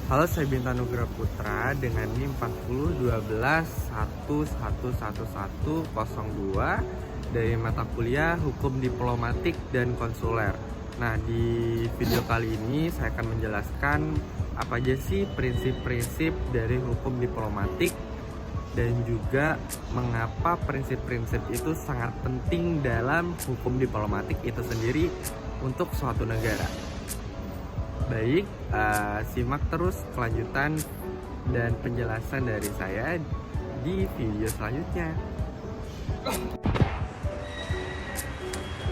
Halo, saya Bintang Nugra Putra dengan NIM 401211111102 dari mata kuliah Hukum Diplomatik dan Konsuler. Nah, di video kali ini saya akan menjelaskan apa aja sih prinsip-prinsip dari hukum diplomatik dan juga mengapa prinsip-prinsip itu sangat penting dalam hukum diplomatik itu sendiri untuk suatu negara. Baik, simak terus kelanjutan dan penjelasan dari saya di video selanjutnya.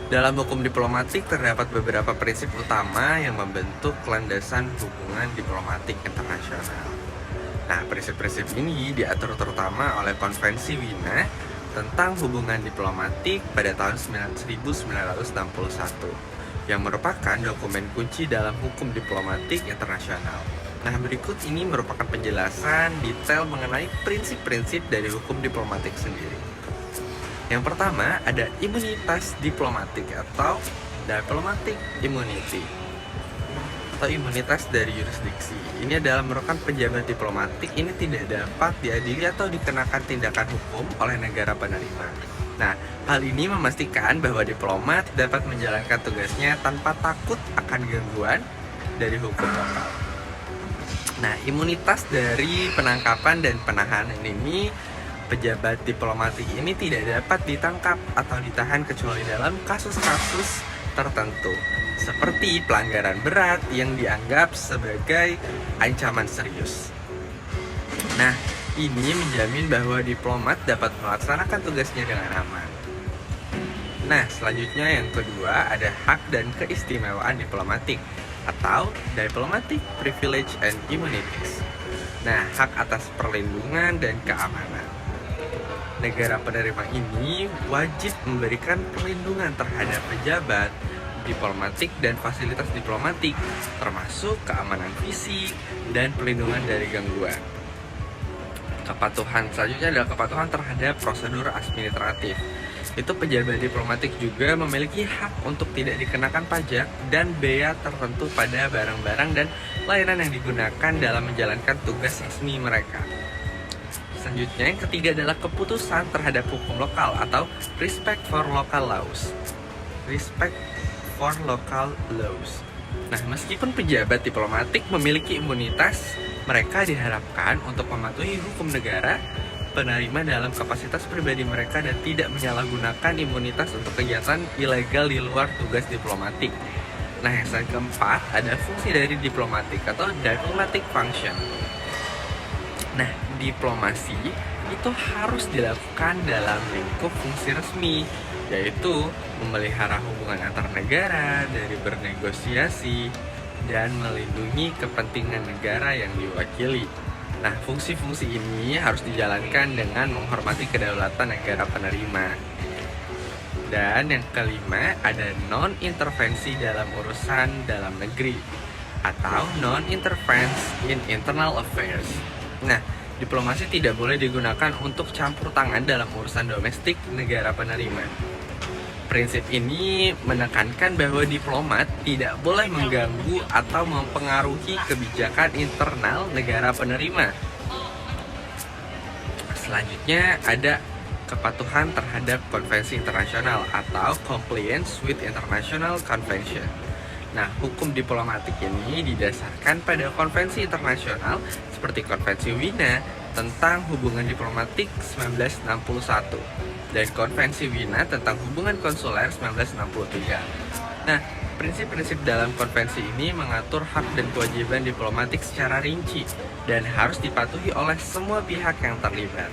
Dalam hukum diplomatik terdapat beberapa prinsip utama yang membentuk landasan hubungan diplomatik internasional. Nah, prinsip-prinsip ini diatur terutama oleh Konvensi Wina tentang hubungan diplomatik pada tahun 1961 yang merupakan dokumen kunci dalam hukum diplomatik internasional. Nah, berikut ini merupakan penjelasan detail mengenai prinsip-prinsip dari hukum diplomatik sendiri. Yang pertama, ada imunitas diplomatik atau diplomatic immunity atau imunitas dari yurisdiksi. Ini adalah merupakan pejabat diplomatik ini tidak dapat diadili atau dikenakan tindakan hukum oleh negara penerima. Nah, hal ini memastikan bahwa diplomat dapat menjalankan tugasnya tanpa takut akan gangguan dari hukum lokal. Nah, imunitas dari penangkapan dan penahanan ini, pejabat diplomatik ini tidak dapat ditangkap atau ditahan kecuali dalam kasus-kasus tertentu, seperti pelanggaran berat yang dianggap sebagai ancaman serius. Nah, ini menjamin bahwa diplomat dapat melaksanakan tugasnya dengan aman. Nah, selanjutnya yang kedua ada hak dan keistimewaan diplomatik atau diplomatic privilege and immunities. Nah, hak atas perlindungan dan keamanan. Negara penerima ini wajib memberikan perlindungan terhadap pejabat diplomatik dan fasilitas diplomatik, termasuk keamanan fisik dan perlindungan dari gangguan. Kepatuhan selanjutnya adalah kepatuhan terhadap prosedur administratif. Itu pejabat diplomatik juga memiliki hak untuk tidak dikenakan pajak dan bea tertentu pada barang-barang dan layanan yang digunakan dalam menjalankan tugas resmi mereka. Selanjutnya, yang ketiga adalah keputusan terhadap hukum lokal atau respect for local laws. Respect for local laws. Nah, meskipun pejabat diplomatik memiliki imunitas, mereka diharapkan untuk mematuhi hukum negara penerima dalam kapasitas pribadi mereka dan tidak menyalahgunakan imunitas untuk kegiatan ilegal di luar tugas diplomatik. Nah, yang keempat ada fungsi dari diplomatik atau diplomatic function. Nah, diplomasi itu harus dilakukan dalam lingkup fungsi resmi, yaitu memelihara hubungan antar negara dari bernegosiasi dan melindungi kepentingan negara yang diwakili. Nah, fungsi-fungsi ini harus dijalankan dengan menghormati kedaulatan negara penerima. Dan yang kelima ada non-intervensi dalam urusan dalam negeri atau non-interference in internal affairs. Nah, diplomasi tidak boleh digunakan untuk campur tangan dalam urusan domestik negara penerima. Prinsip ini menekankan bahwa diplomat tidak boleh mengganggu atau mempengaruhi kebijakan internal negara penerima. Selanjutnya ada kepatuhan terhadap konvensi internasional atau compliance with international convention. Nah, hukum diplomatik ini didasarkan pada konvensi internasional seperti Konvensi Wina tentang hubungan diplomatik 1961 dan Konvensi Wina tentang hubungan konsuler 1963. Nah, prinsip-prinsip dalam konvensi ini mengatur hak dan kewajiban diplomatik secara rinci dan harus dipatuhi oleh semua pihak yang terlibat.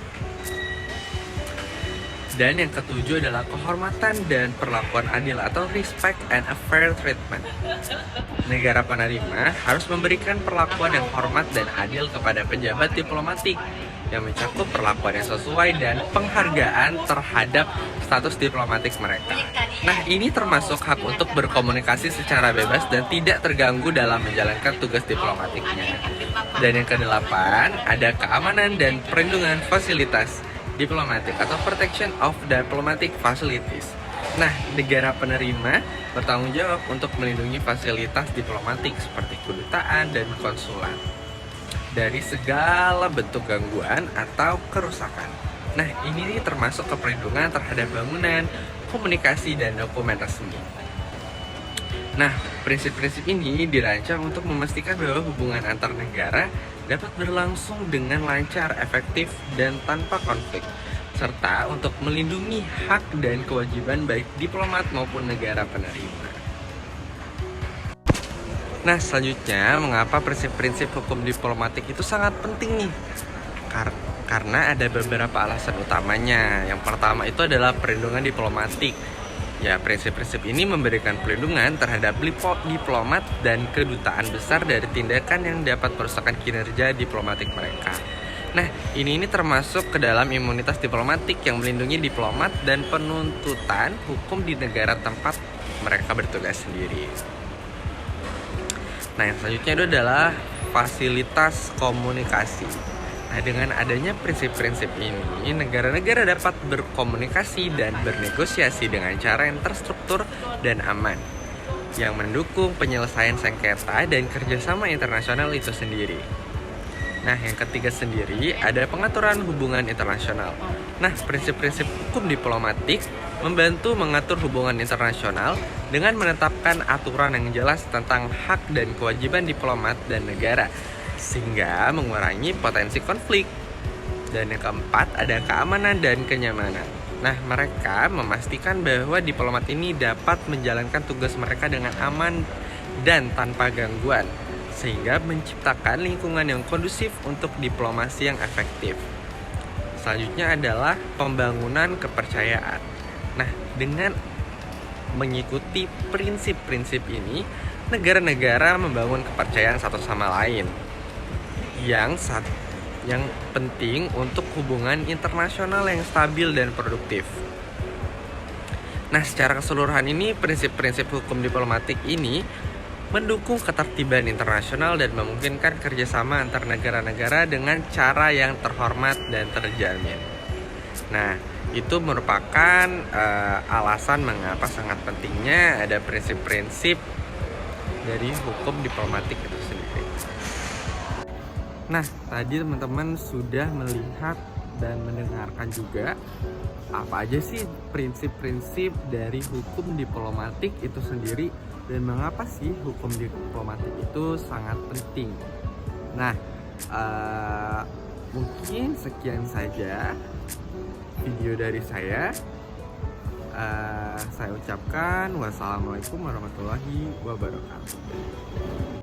Dan yang ketujuh adalah kehormatan dan perlakuan adil atau respect and a fair treatment. Negara penerima harus memberikan perlakuan yang hormat dan adil kepada pejabat diplomatik yang mencakup perlakuan yang sesuai dan penghargaan terhadap status diplomatik mereka. Nah, ini termasuk hak untuk berkomunikasi secara bebas dan tidak terganggu dalam menjalankan tugas diplomatiknya. Dan yang kedelapan, ada keamanan dan perlindungan fasilitas diplomatik atau protection of diplomatic facilities. Nah, negara penerima bertanggung jawab untuk melindungi fasilitas diplomatik seperti kedutaan dan konsulat. dari segala bentuk gangguan atau kerusakan. Nah, ini nih termasuk ke perlindungan terhadap bangunan, komunikasi, dan dokumen resmi. Nah, prinsip-prinsip ini dirancang untuk memastikan bahwa hubungan antar negara dapat berlangsung dengan lancar, efektif, dan tanpa konflik, serta untuk melindungi hak dan kewajiban baik diplomat maupun negara penerima. Nah, selanjutnya, mengapa prinsip-prinsip hukum diplomatik itu sangat penting nih? Karena ada beberapa alasan utamanya. Yang pertama itu adalah perlindungan diplomatik. Ya, prinsip-prinsip ini memberikan perlindungan terhadap diplomat dan kedutaan besar dari tindakan yang dapat merusakkan kinerja diplomatik mereka. Nah, ini termasuk ke dalam imunitas diplomatik yang melindungi diplomat dan penuntutan hukum di negara tempat mereka bertugas sendiri. Nah, yang selanjutnya itu adalah fasilitas komunikasi. Nah, dengan adanya prinsip-prinsip ini, negara-negara dapat berkomunikasi dan bernegosiasi dengan cara yang terstruktur dan aman, yang mendukung penyelesaian sengketa dan kerjasama internasional itu sendiri. Nah, yang ketiga sendiri ada pengaturan hubungan internasional. Nah, prinsip-prinsip hukum diplomatik membantu mengatur hubungan internasional dengan menetapkan aturan yang jelas tentang hak dan kewajiban diplomat dan negara, sehingga mengurangi potensi konflik. Dan yang keempat ada keamanan dan kenyamanan. Nah, mereka memastikan bahwa diplomat ini dapat menjalankan tugas mereka dengan aman dan tanpa gangguan, sehingga menciptakan lingkungan yang kondusif untuk diplomasi yang efektif. Selanjutnya adalah pembangunan kepercayaan. Nah, dengan mengikuti prinsip-prinsip ini, negara-negara membangun kepercayaan satu sama lain, yang penting untuk hubungan internasional yang stabil dan produktif. Nah, secara keseluruhan ini prinsip-prinsip hukum diplomatik ini mendukung ketertiban internasional dan memungkinkan kerjasama antar negara-negara dengan cara yang terhormat dan terjamin. Nah, itu merupakan alasan mengapa sangat pentingnya ada prinsip-prinsip dari hukum diplomatik itu sendiri. Nah, tadi teman-teman sudah melihat dan mendengarkan juga apa aja sih prinsip-prinsip dari hukum diplomatik itu sendiri dan mengapa sih hukum diplomatik itu sangat penting. Nah, mungkin sekian saja video dari saya. Saya ucapkan wassalamualaikum warahmatullahi wabarakatuh.